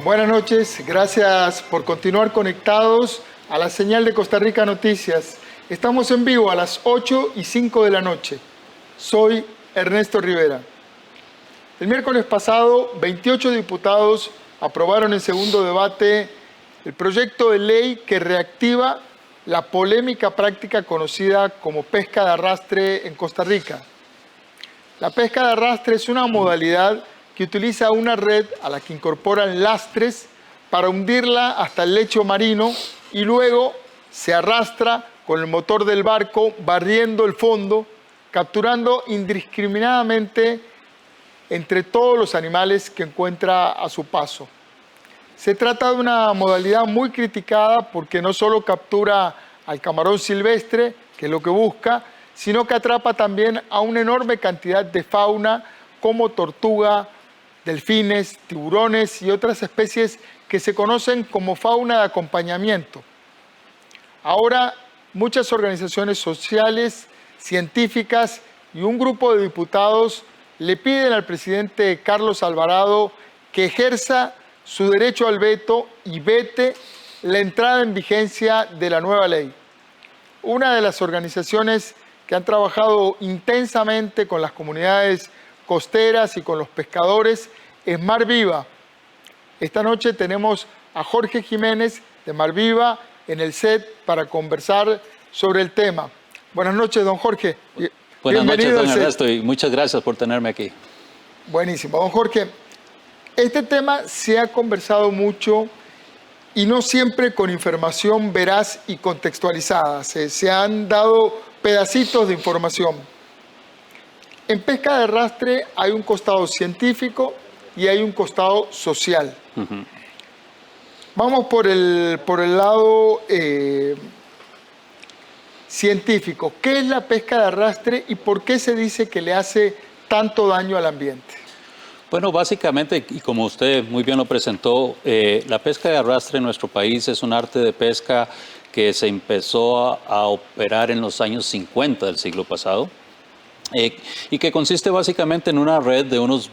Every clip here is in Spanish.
Buenas noches, gracias por continuar conectados a la señal de Costa Rica Noticias. Estamos en vivo a las 8:05 de la noche. Soy Ernesto Rivera. El miércoles pasado, 28 diputados aprobaron en segundo debate el proyecto de ley que reactiva la polémica práctica conocida como pesca de arrastre en Costa Rica. La pesca de arrastre es una modalidad que utiliza una red a la que incorporan lastres para hundirla hasta el lecho marino y luego se arrastra con el motor del barco barriendo el fondo, capturando indiscriminadamente entre todos los animales que encuentra a su paso. Se trata de una modalidad muy criticada porque no solo captura al camarón silvestre, que es lo que busca, sino que atrapa también a una enorme cantidad de fauna como tortuga, delfines, tiburones y otras especies que se conocen como fauna de acompañamiento. Ahora, muchas organizaciones sociales, científicas y un grupo de diputados le piden al presidente Carlos Alvarado que ejerza su derecho al veto y vete la entrada en vigencia de la nueva ley. Una de las organizaciones que han trabajado intensamente con las comunidades costeras y con los pescadores es Mar Viva. Esta noche tenemos a Jorge Jiménez de Mar Viva en el set para conversar sobre el tema. Buenas noches, don Jorge. Buenas noches, don Ernesto, y muchas gracias por tenerme aquí. Buenísimo. Don Jorge, este tema se ha conversado mucho y no siempre con información veraz y contextualizada. Se han dado pedacitos de información. En pesca de arrastre hay un costado científico y hay un costado social. Vamos por el lado científico. ¿Qué es la pesca de arrastre y por qué se dice que le hace tanto daño al ambiente? Bueno, básicamente, y como usted muy bien lo presentó, la pesca de arrastre en nuestro país es un arte de pesca que se empezó a operar en los años 50 del siglo pasado. Y que consiste básicamente en una red de unos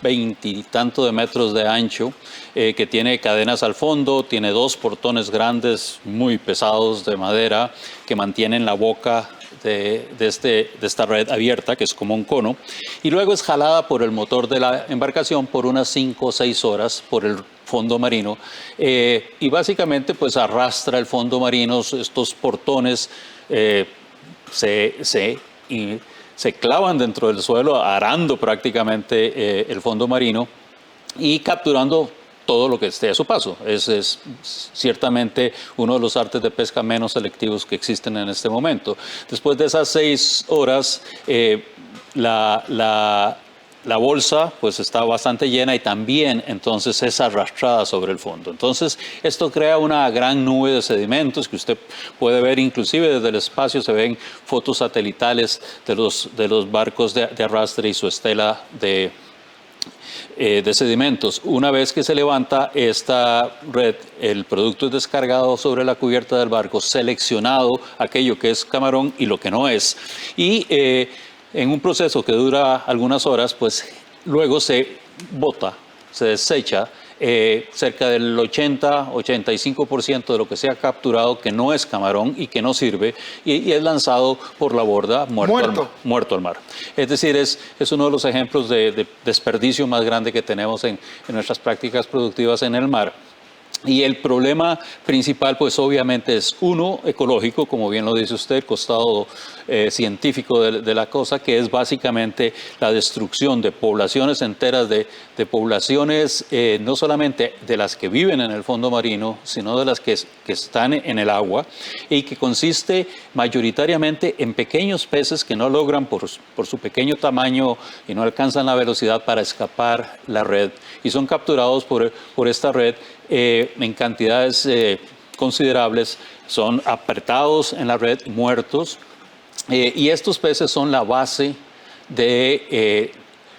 20 y tanto de metros de ancho, que tiene cadenas al fondo, tiene dos portones grandes, muy pesados de madera, que mantienen la boca de esta red abierta, que es como un cono, y luego es jalada por el motor de la embarcación por unas 5 o 6 horas por el fondo marino, y básicamente pues arrastra el fondo marino. Estos portones se clavan dentro del suelo, arando prácticamente el fondo marino y capturando todo lo que esté a su paso. Es ciertamente uno de los artes de pesca menos selectivos que existen en este momento. Después de esas 6 horas, la bolsa pues está bastante llena y también entonces es arrastrada sobre el fondo. Entonces esto crea una gran nube de sedimentos que usted puede ver inclusive desde el espacio. Se ven fotos satelitales de los barcos de arrastre y su estela de sedimentos. Una vez que se levanta esta red, el producto es descargado sobre la cubierta del barco, seleccionado aquello que es camarón y lo que no es. Y en un proceso que dura algunas horas, pues luego se bota, se desecha cerca del 80-85% de lo que se ha capturado que no es camarón y que no sirve, y es lanzado por la borda muerto al mar. Es decir, es uno de los ejemplos de desperdicio más grande que tenemos en nuestras prácticas productivas en el mar. Y el problema principal, pues obviamente es uno, ecológico, como bien lo dice usted, el costado científico de la cosa, que es básicamente la destrucción de poblaciones enteras, de poblaciones no solamente de las que viven en el fondo marino, sino de las que están en el agua, y que consiste mayoritariamente en pequeños peces que no logran por su pequeño tamaño y no alcanzan la velocidad para escapar la red, y son capturados por esta red en cantidades considerables, son apretados en la red, muertos, y estos peces son la base de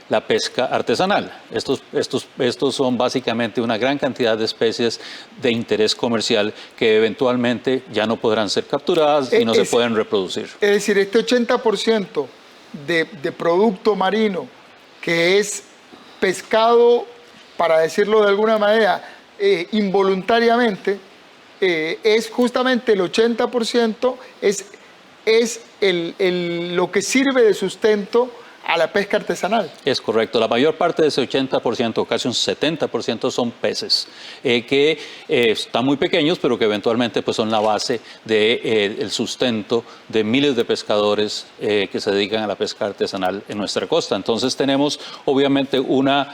la pesca artesanal. Estos son básicamente una gran cantidad de especies de interés comercial que eventualmente ya no podrán ser capturadas y no se pueden reproducir. Es decir, este 80% de producto marino que es pescado, para decirlo de alguna manera, involuntariamente, es justamente el 80%, es lo que sirve de sustento a la pesca artesanal. Es correcto. La mayor parte de ese 80%, casi un 70%, son peces que están muy pequeños, pero que eventualmente pues, son la base del sustento de miles de pescadores que se dedican a la pesca artesanal en nuestra costa. Entonces tenemos obviamente una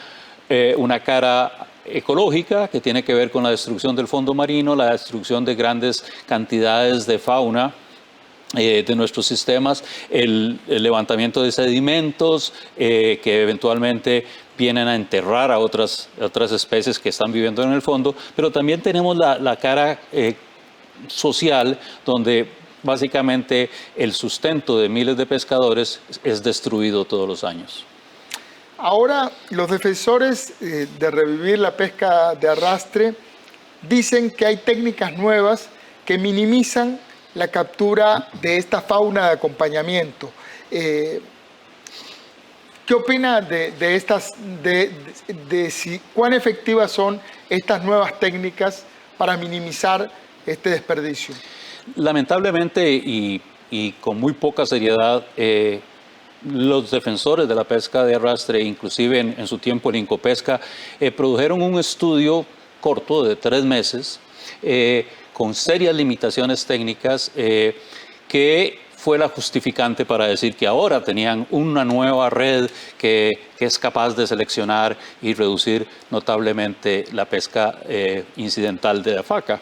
cara ecológica que tiene que ver con la destrucción del fondo marino, la destrucción de grandes cantidades de fauna de nuestros sistemas, el levantamiento de sedimentos que eventualmente vienen a enterrar a otras especies que están viviendo en el fondo, pero también tenemos la cara social donde básicamente el sustento de miles de pescadores es destruido todos los años. Ahora, los defensores de revivir la pesca de arrastre dicen que hay técnicas nuevas que minimizan la captura de esta fauna de acompañamiento. ¿Qué opina de estas, cuán efectivas son estas nuevas técnicas para minimizar este desperdicio? Lamentablemente y con muy poca seriedad, los defensores de la pesca de arrastre, inclusive en su tiempo el Incopesca, produjeron un estudio corto de 3 meses, con serias limitaciones técnicas, que fue la justificante para decir que ahora tenían una nueva red que es capaz de seleccionar y reducir notablemente la pesca incidental de la faca.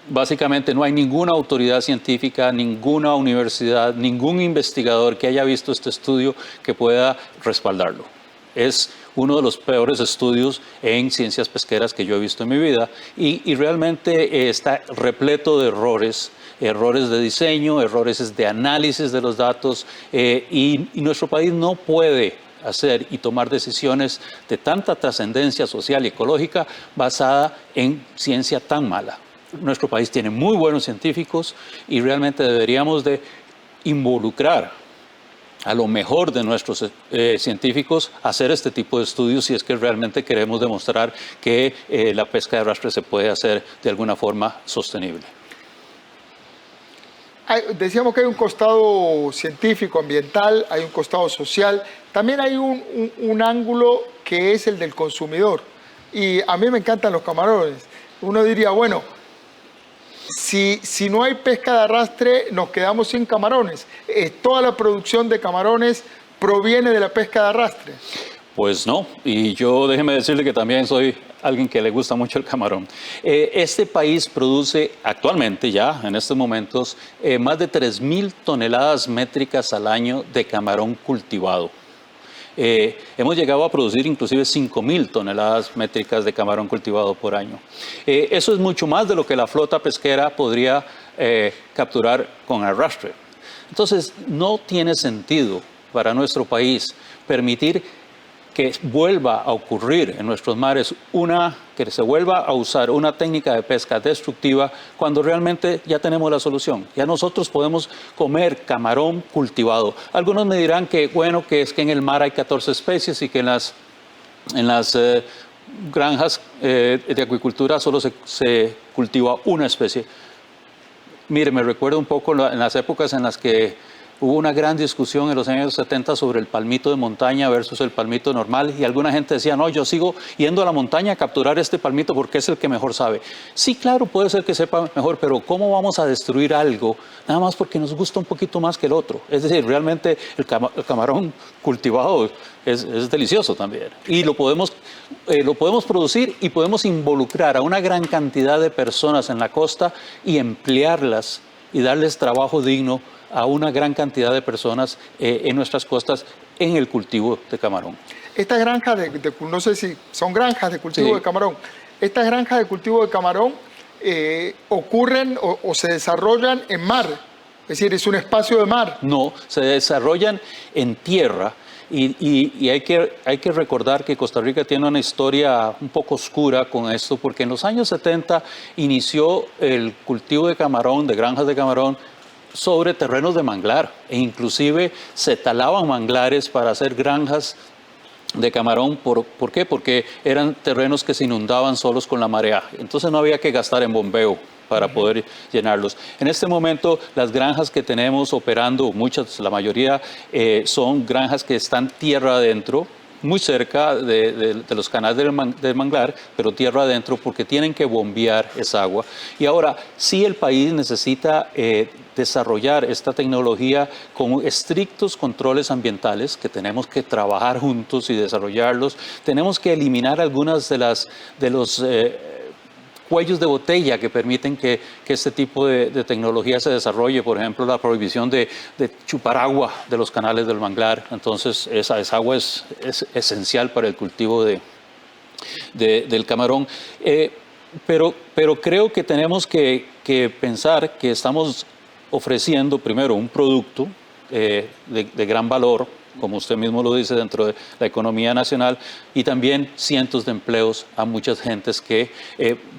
Básicamente no hay ninguna autoridad científica, ninguna universidad, ningún investigador que haya visto este estudio que pueda respaldarlo. Es uno de los peores estudios en ciencias pesqueras que yo he visto en mi vida y realmente está repleto de errores de diseño, errores de análisis de los datos y nuestro país no puede hacer y tomar decisiones de tanta trascendencia social y ecológica basada en ciencia tan mala. Nuestro país tiene muy buenos científicos y realmente deberíamos de involucrar a lo mejor de nuestros científicos hacer este tipo de estudios si es que realmente queremos demostrar que la pesca de arrastre se puede hacer de alguna forma sostenible. Decíamos que hay un costado científico, ambiental, hay un costado social, también hay un ángulo que es el del consumidor. Y a mí me encantan los camarones. Uno diría, bueno, si no hay pesca de arrastre, nos quedamos sin camarones. ¿Toda la producción de camarones proviene de la pesca de arrastre? Pues no, y yo déjeme decirle que también soy alguien que le gusta mucho el camarón. Este país produce actualmente ya, en estos momentos, más de 3.000 toneladas métricas al año de camarón cultivado. Hemos llegado a producir inclusive 5.000 toneladas métricas de camarón cultivado por año. Eso es mucho más de lo que la flota pesquera podría capturar con arrastre. Entonces, no tiene sentido para nuestro país permitir que vuelva a ocurrir en nuestros mares que se vuelva a usar una técnica de pesca destructiva cuando realmente ya tenemos la solución. Ya nosotros podemos comer camarón cultivado. Algunos me dirán que, bueno, que es que en el mar hay 14 especies y que en las granjas de acuicultura solo se cultiva una especie. Mire, me recuerdo un poco en las épocas en las que hubo una gran discusión en los años 70 sobre el palmito de montaña versus el palmito normal y alguna gente decía, no, yo sigo yendo a la montaña a capturar este palmito porque es el que mejor sabe. Sí, claro, puede ser que sepa mejor, pero ¿cómo vamos a destruir algo nada más porque nos gusta un poquito más que el otro? Es decir, realmente el camarón cultivado es delicioso también y lo podemos producir y podemos involucrar a una gran cantidad de personas en la costa y emplearlas y darles trabajo digno a una gran cantidad de personas en nuestras costas en el cultivo de camarón. Estas granjas no sé si son granjas de cultivo de camarón, estas granjas de cultivo de camarón ocurren o se desarrollan en mar, es decir, es un espacio de mar. No, se desarrollan en tierra. Y hay que recordar que Costa Rica tiene una historia un poco oscura con esto, porque en los años 70 inició el cultivo de camarón, de granjas de camarón, sobre terrenos de manglar, e inclusive se talaban manglares para hacer granjas de camarón. ¿Por qué? Porque eran terrenos que se inundaban solos con la marea. Entonces no había que gastar en bombeo para poder llenarlos. En este momento, las granjas que tenemos operando, la mayoría, son granjas que están tierra adentro, muy cerca de los canales del manglar, pero tierra adentro porque tienen que bombear esa agua. Y ahora, sí el país necesita desarrollar esta tecnología con estrictos controles ambientales que tenemos que trabajar juntos y desarrollarlos. Tenemos que eliminar algunas de los cuellos de botella que permiten que este tipo de tecnología se desarrolle. Por ejemplo, la prohibición de chupar agua de los canales del manglar. Entonces, esa agua es esencial para el cultivo del camarón. Pero creo que tenemos que pensar que estamos ofreciendo primero un producto de gran valor, como usted mismo lo dice, dentro de la economía nacional, y también cientos de empleos a muchas gentes que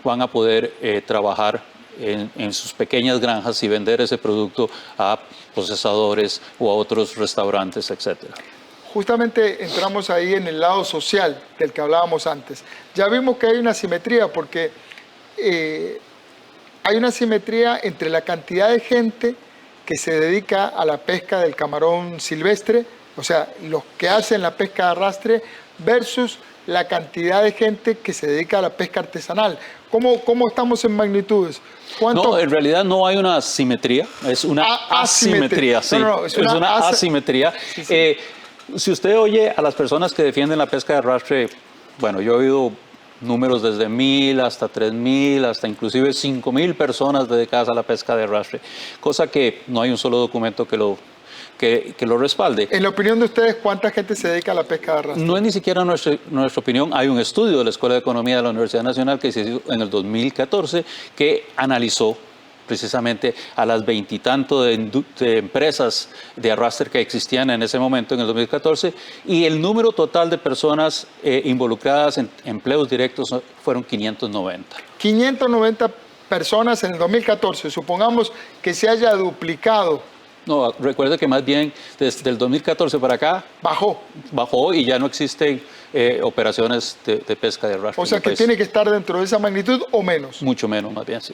van a poder trabajar en sus pequeñas granjas y vender ese producto a procesadores o a otros restaurantes, etcétera. Justamente entramos ahí en el lado social del que hablábamos antes. Ya vimos que hay una simetría porque hay una simetría entre la cantidad de gente que se dedica a la pesca del camarón silvestre, o sea, los que hacen la pesca de arrastre, versus la cantidad de gente que se dedica a la pesca artesanal. ¿Cómo estamos en magnitudes? No, en realidad no hay una simetría, es una asimetría. Sí, es una asimetría. Sí. Si usted oye a las personas que defienden la pesca de arrastre, bueno, yo he oído números desde 1,000 hasta 3,000, hasta inclusive 5,000 personas dedicadas a la pesca de arrastre, cosa que no hay un solo documento que lo respalde. En la opinión de ustedes, ¿cuánta gente se dedica a la pesca de arrastre? No es ni siquiera nuestra opinión. Hay un estudio de la Escuela de Economía de la Universidad Nacional que se hizo en el 2014 que analizó precisamente a las 20 y tanto de empresas de arrastre que existían en ese momento, en el 2014, y el número total de personas involucradas en empleos directos fueron 590. 590 personas en el 2014. Supongamos que se haya duplicado. No, recuerde que más bien desde el 2014 para acá bajó y ya no existen operaciones de pesca de arrastre. O sea que tiene que estar dentro de esa magnitud o menos. Mucho menos, más bien, sí,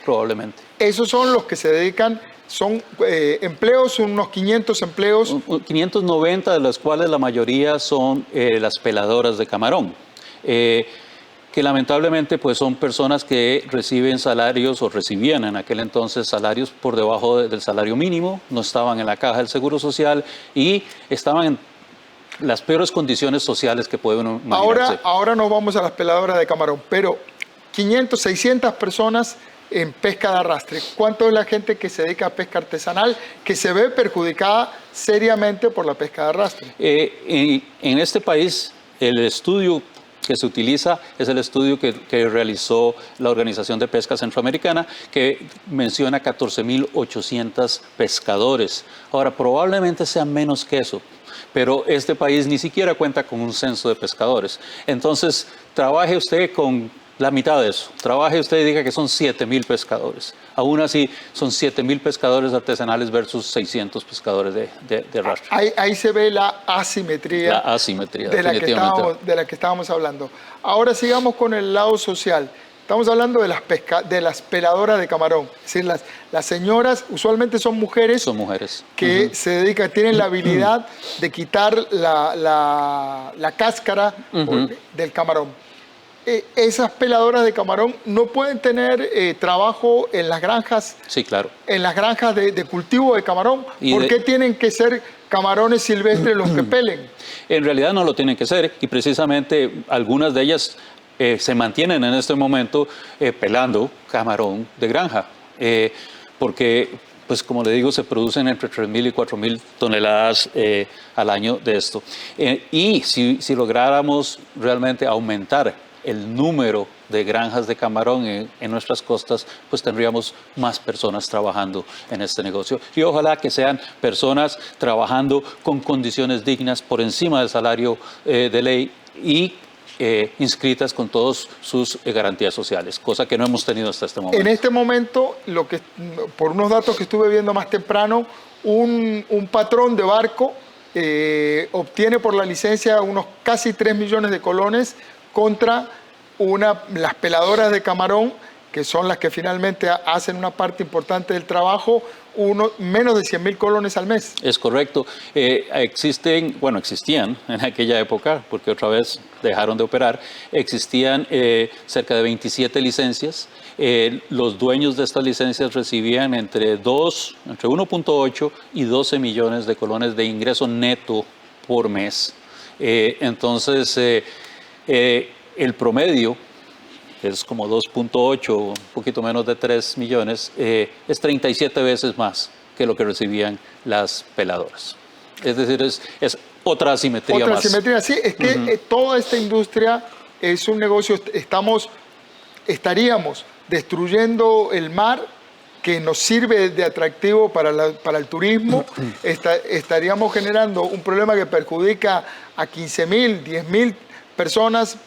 probablemente. Esos son los que se dedican, son empleos, son unos 500 empleos. 590, de los cuales la mayoría son las peladoras de camarón. Que lamentablemente pues son personas que reciben salarios o recibían en aquel entonces salarios por debajo del salario mínimo, no estaban en la caja del Seguro Social y estaban en las peores condiciones sociales que puede uno imaginarse. Ahora nos vamos a las peladoras de camarón, pero 500, 600 personas en pesca de arrastre. ¿Cuánto es la gente que se dedica a pesca artesanal que se ve perjudicada seriamente por la pesca de arrastre? En este país el estudio que se utiliza es el estudio que realizó la Organización de Pesca Centroamericana, que menciona 14,800 pescadores. Ahora, probablemente sea menos que eso, pero este país ni siquiera cuenta con un censo de pescadores. Entonces, trabaje usted con la mitad de eso. Trabaje usted y diga que son 7,000 pescadores. Aún así, son 7,000 pescadores artesanales versus 600 pescadores de arrastre. Ahí se ve la asimetría. La asimetría, de la que estábamos hablando. Ahora sigamos con el lado social. Estamos hablando de las peladoras de camarón. Es decir, las señoras usualmente son mujeres. Son mujeres. Que se dedican, tienen la habilidad de quitar la cáscara del camarón. Esas peladoras de camarón no pueden tener trabajo en las granjas. Sí, claro. En las granjas de cultivo de camarón. ¿Por qué tienen que ser camarones silvestres los que pelen? En realidad no lo tienen que ser y precisamente algunas de ellas se mantienen en este momento pelando camarón de granja. Porque, pues como le digo, se producen entre 3,000 y 4,000 toneladas al año de esto. Y si lográramos realmente aumentar el número de granjas de camarón en nuestras costas, pues tendríamos más personas trabajando en este negocio. Y ojalá que sean personas trabajando con condiciones dignas por encima del salario de ley y inscritas con todas sus garantías sociales, cosa que no hemos tenido hasta este momento. En este momento, por unos datos que estuve viendo más temprano, un patrón de barco obtiene por la licencia unos casi 3 millones de colones contra las peladoras de camarón, que son las que finalmente hacen una parte importante del trabajo, menos de 100.000 colones al mes. Es correcto. Existían en aquella época, porque otra vez dejaron de operar, existían cerca de 27 licencias. Los dueños de estas licencias recibían entre 1.8 y 12 millones de colones de ingreso neto por mes. Entonces, el promedio, que es como 2.8, un poquito menos de 3 millones, es 37 veces más que lo que recibían las peladoras. Es decir, es otra asimetría más. Otra asimetría, sí, es que toda esta industria es un negocio, estaríamos destruyendo el mar, que nos sirve de atractivo para el turismo, estaríamos generando un problema que perjudica a 15.000, 10.000 personas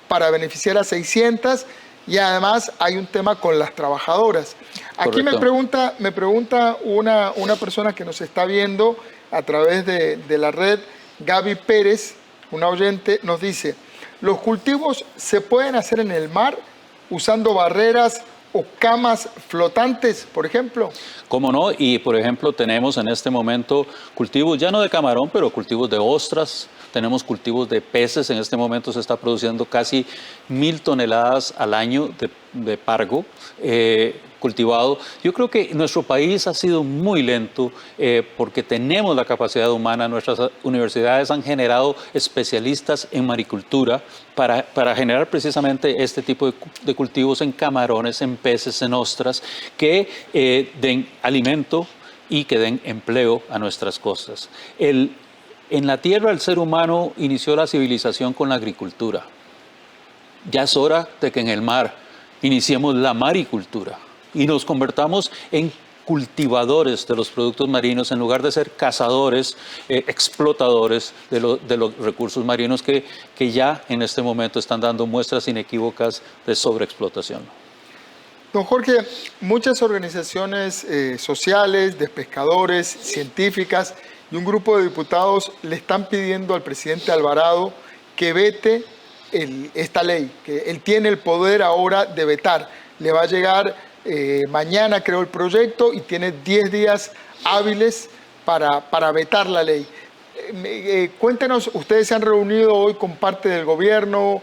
para beneficiar a 600, y además hay un tema con las trabajadoras. Aquí me pregunta una persona que nos está viendo a través de la red, Gaby Pérez, una oyente, nos dice: ¿los cultivos se pueden hacer en el mar usando barreras o camas flotantes, por ejemplo? ¿Cómo no? Y, por ejemplo, tenemos en este momento cultivos, ya no de camarón, pero cultivos de ostras. Tenemos cultivos de peces. En este momento se está produciendo casi 1.000 toneladas al año de pargo cultivado. Yo creo que nuestro país ha sido muy lento porque tenemos la capacidad humana. Nuestras universidades han generado especialistas en maricultura para generar precisamente este tipo de cultivos en camarones, en peces, en ostras, que den alimento y que den empleo a nuestras costas. En la tierra el ser humano inició la civilización con la agricultura. Ya es hora de que en el mar iniciemos la maricultura y nos convertamos en cultivadores de los productos marinos en lugar de ser cazadores, explotadores de los recursos marinos que ya en este momento están dando muestras inequívocas de sobreexplotación. Don Jorge, muchas organizaciones sociales, de pescadores, científicas y un grupo de diputados le están pidiendo al presidente Alvarado que vete esta ley, que él tiene el poder ahora de vetar. Le va a llegar mañana, creo, el proyecto, y tiene 10 días hábiles para vetar la ley. Cuéntenos, ustedes se han reunido hoy con parte del gobierno,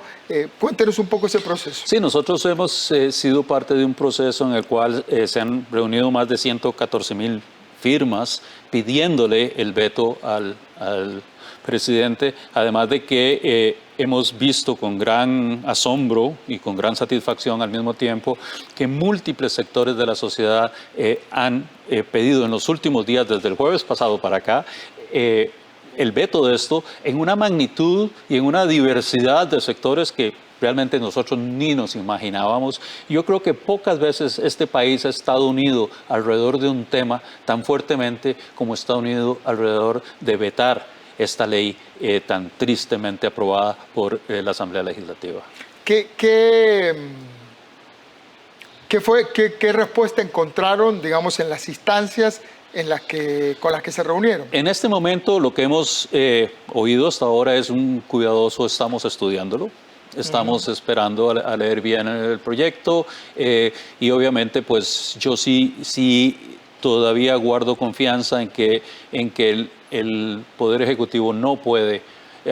cuéntenos un poco ese proceso. Sí, nosotros hemos sido parte de un proceso en el cual se han reunido más de 114.000 firmas pidiéndole el veto al presidente, además de que hemos visto con gran asombro y con gran satisfacción al mismo tiempo que múltiples sectores de la sociedad han pedido en los últimos días, desde el jueves pasado para acá, el veto de esto en una magnitud y en una diversidad de sectores que realmente nosotros ni nos imaginábamos. Yo creo que pocas veces este país ha estado unido alrededor de un tema tan fuertemente como está unido alrededor de vetar esta ley tan tristemente aprobada por la Asamblea Legislativa. ¿Qué respuesta encontraron, digamos, en las instancias con las que se reunieron? En este momento lo que hemos oído hasta ahora es un cuidadoso, estamos estudiándolo. Estamos esperando a leer bien el proyecto y obviamente pues yo sí todavía guardo confianza en que el Poder Ejecutivo no puede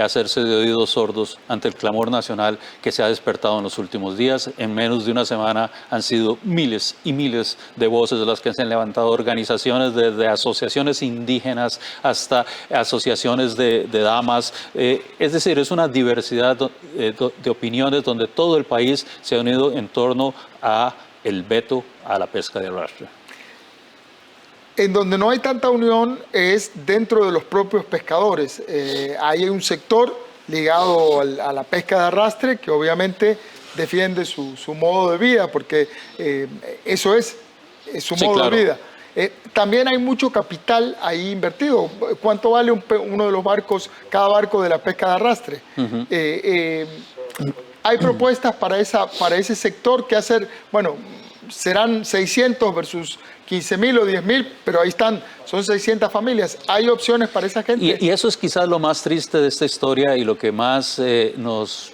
hacerse de oídos sordos ante el clamor nacional que se ha despertado en los últimos días. En menos de una semana han sido miles y miles de voces de las que se han levantado organizaciones, desde asociaciones indígenas hasta asociaciones de damas. Es decir, es una diversidad de opiniones donde todo el país se ha unido en torno a el veto a la pesca de arrastre. En donde no hay tanta unión es dentro de los propios pescadores. Hay un sector ligado a la pesca de arrastre que obviamente defiende su modo de vida, porque eso es su modo de vida. También hay mucho capital ahí invertido. ¿Cuánto vale uno de los barcos, cada barco de la pesca de arrastre? Hay propuestas para ese sector que hacer, bueno, serán 600 versus 15.000 o 10.000, pero ahí están, son 600 familias. ¿Hay opciones para esa gente? Y eso es quizás lo más triste de esta historia y lo que más nos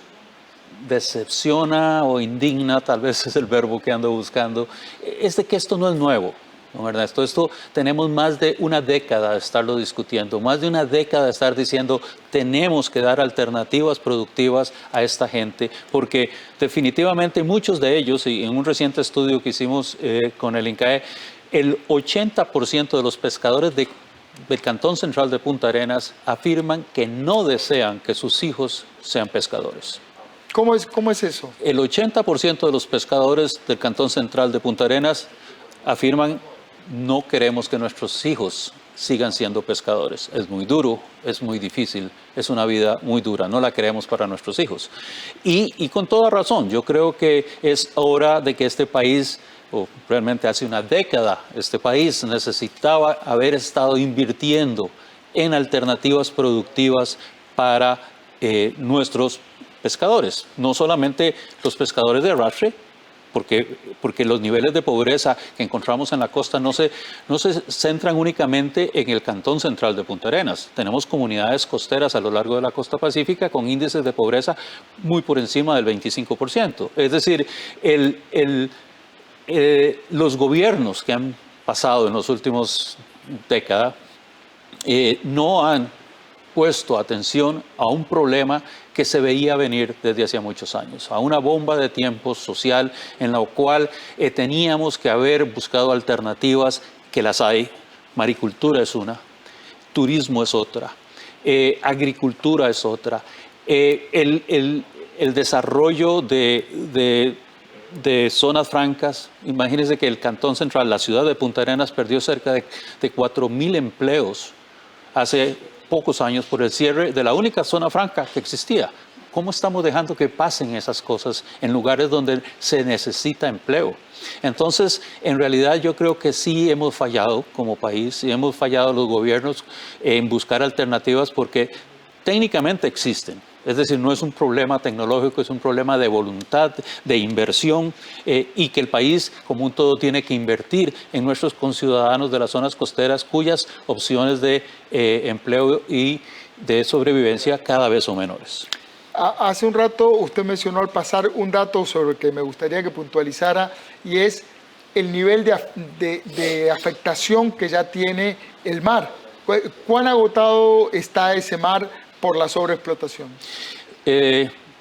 decepciona o indigna, tal vez es el verbo que ando buscando, es de que esto no es nuevo. ¿No, Ernesto? Esto tenemos más de una década de estarlo discutiendo, más de una década de estar diciendo tenemos que dar alternativas productivas a esta gente, porque definitivamente muchos de ellos, y en un reciente estudio que hicimos con el INCAE, el 80% de los pescadores del Cantón Central de Punta Arenas afirman que no desean que sus hijos sean pescadores. ¿Cómo es eso? El 80% de los pescadores del Cantón Central de Punta Arenas afirman no queremos que nuestros hijos sigan siendo pescadores. Es muy duro, es muy difícil, es una vida muy dura, no la queremos para nuestros hijos. Y con toda razón, yo creo que es hora de que este país, o realmente hace una década, este país necesitaba haber estado invirtiendo en alternativas productivas para nuestros pescadores, no solamente los pescadores de arrastre, porque los niveles de pobreza que encontramos en la costa no se centran únicamente en el Cantón Central de Punta Arenas. Tenemos comunidades costeras a lo largo de la costa pacífica con índices de pobreza muy por encima del 25%. Es decir, los gobiernos que han pasado en los últimos décadas no han puesto atención a un problema que se veía venir desde hacía muchos años, a una bomba de tiempo social en la cual teníamos que haber buscado alternativas, que las hay. Maricultura es una, turismo es otra, agricultura es otra, el desarrollo de zonas francas. Imagínense que el Cantón Central, la ciudad de Punta Arenas, perdió cerca de 4.000 empleos hace pocos años por el cierre de la única zona franca que existía. ¿Cómo estamos dejando que pasen esas cosas en lugares donde se necesita empleo? Entonces, en realidad yo creo que sí hemos fallado como país, sí hemos fallado los gobiernos en buscar alternativas porque técnicamente existen. Es decir, no es un problema tecnológico, es un problema de voluntad, de inversión y que el país como un todo tiene que invertir en nuestros conciudadanos de las zonas costeras cuyas opciones de empleo y de sobrevivencia cada vez son menores. Hace un rato usted mencionó al pasar un dato sobre el que me gustaría que puntualizara y es el nivel de afectación que ya tiene el mar. ¿Cuán agotado está ese mar por la sobreexplotación?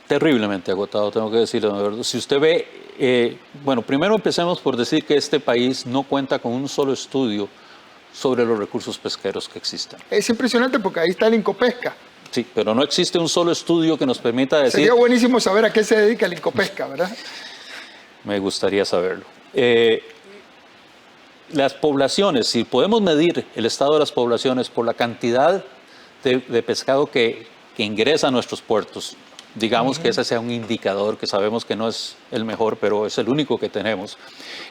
Terriblemente agotado, tengo que decirlo, de verdad. Si usted ve, bueno, primero empecemos por decir que este país no cuenta con un solo estudio sobre los recursos pesqueros que existen. Es impresionante porque ahí está el Incopesca. Sí, pero no existe un solo estudio que nos permita decir... Sería buenísimo saber a qué se dedica el Incopesca, ¿verdad? Me gustaría saberlo. Las poblaciones, si podemos medir el estado de las poblaciones por la cantidad de pescado que ingresa a nuestros puertos, digamos que ese sea un indicador que sabemos que no es el mejor, pero es el único que tenemos.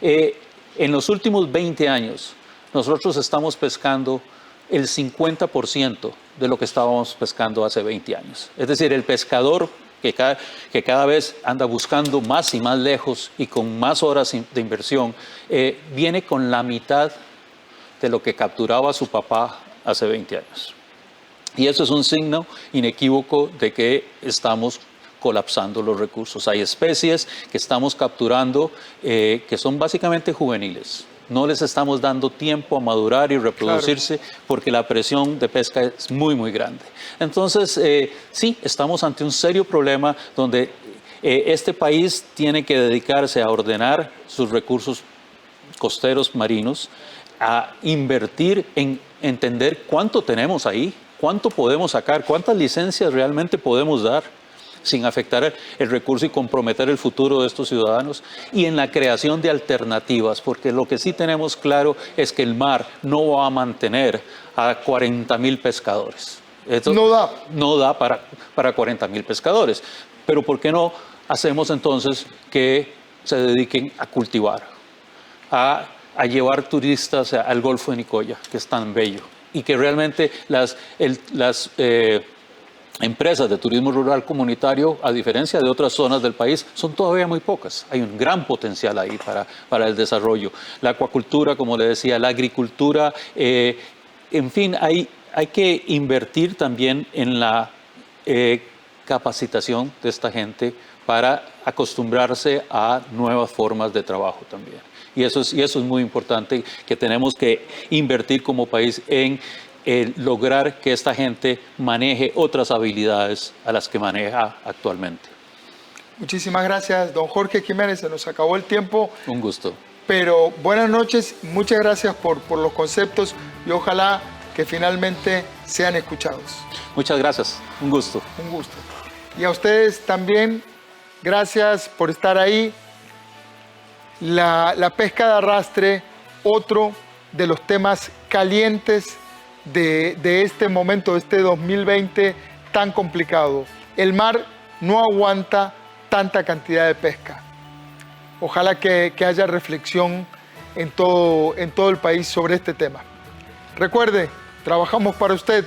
En los últimos 20 años, nosotros estamos pescando el 50% de lo que estábamos pescando hace 20 años. Es decir, el pescador que cada vez anda buscando más y más lejos y con más horas de inversión, viene con la mitad de lo que capturaba su papá hace 20 años. Y eso es un signo inequívoco de que estamos colapsando los recursos. Hay especies que estamos capturando que son básicamente juveniles. No les estamos dando tiempo a madurar y reproducirse, claro, porque la presión de pesca es muy, muy grande. Entonces, sí, estamos ante un serio problema donde este país tiene que dedicarse a ordenar sus recursos costeros marinos, a invertir en entender cuánto tenemos ahí, cuánto podemos sacar, cuántas licencias realmente podemos dar sin afectar el recurso y comprometer el futuro de estos ciudadanos, y en la creación de alternativas, porque lo que sí tenemos claro es que el mar no va a mantener a 40.000 pescadores. Esto no da para 40.000 pescadores. Pero ¿por qué no hacemos entonces que se dediquen a cultivar, a llevar turistas al Golfo de Nicoya, que es tan bello, y que realmente empresas de turismo rural comunitario, a diferencia de otras zonas del país, son todavía muy pocas. Hay un gran potencial ahí para el desarrollo. La acuacultura, como le decía, la agricultura, en fin, hay que invertir también en la capacitación de esta gente para acostumbrarse a nuevas formas de trabajo también. Y eso es muy importante, que tenemos que invertir como país en lograr que esta gente maneje otras habilidades a las que maneja actualmente. Muchísimas gracias, don Jorge Jiménez. Se nos acabó el tiempo. Un gusto. Pero buenas noches, muchas gracias por los conceptos y ojalá que finalmente sean escuchados. Muchas gracias, un gusto. Un gusto. Y a ustedes también, gracias por estar ahí. La pesca de arrastre, otro de los temas calientes de este momento, de este 2020 tan complicado. El mar no aguanta tanta cantidad de pesca. Ojalá que haya reflexión en todo el país sobre este tema. Recuerde, trabajamos para usted.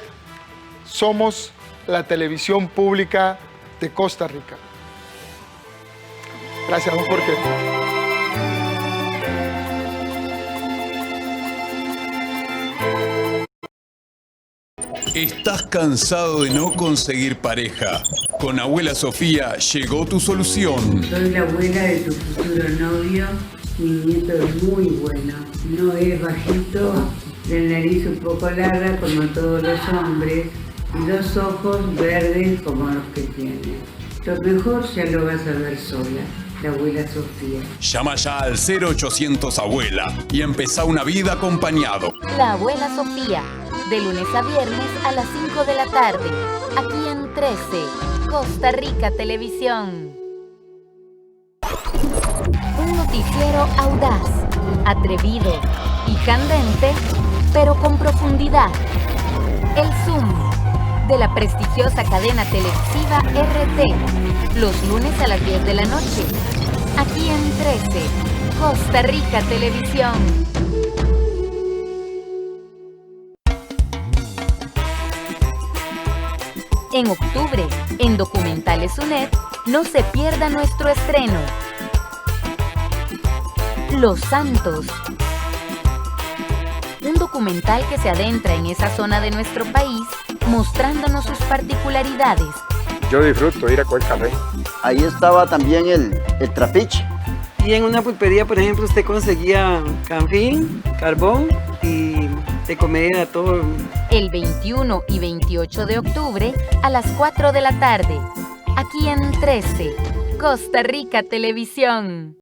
Somos la televisión pública de Costa Rica. Gracias, don Jorge. ¿Estás cansado de no conseguir pareja? Con Abuela Sofía llegó tu solución. Soy la abuela de tu futuro novio. Mi nieto es muy bueno. No es bajito, la nariz un poco larga como todos los hombres y los ojos verdes como los que tiene. Lo mejor ya lo vas a ver sola, la abuela Sofía. Llama ya al 0800 Abuela y empezá una vida acompañado. La abuela Sofía, de lunes a viernes a las 5 de la tarde, aquí en 13, Costa Rica Televisión. Un noticiero audaz, atrevido y candente, pero con profundidad. El Zoom, de la prestigiosa cadena televisiva RT, los lunes a las 10 de la noche, aquí en 13, Costa Rica Televisión. En octubre, en Documentales UNED, no se pierda nuestro estreno. Los Santos. Un documental que se adentra en esa zona de nuestro país, mostrándonos sus particularidades. Yo disfruto ir a coger café. Ahí estaba también el trapiche. Y en una pulpería, por ejemplo, usted conseguía canfín, carbón y de comer a todo. El 21 y 28 de octubre a las 4 de la tarde, aquí en 13, Costa Rica Televisión.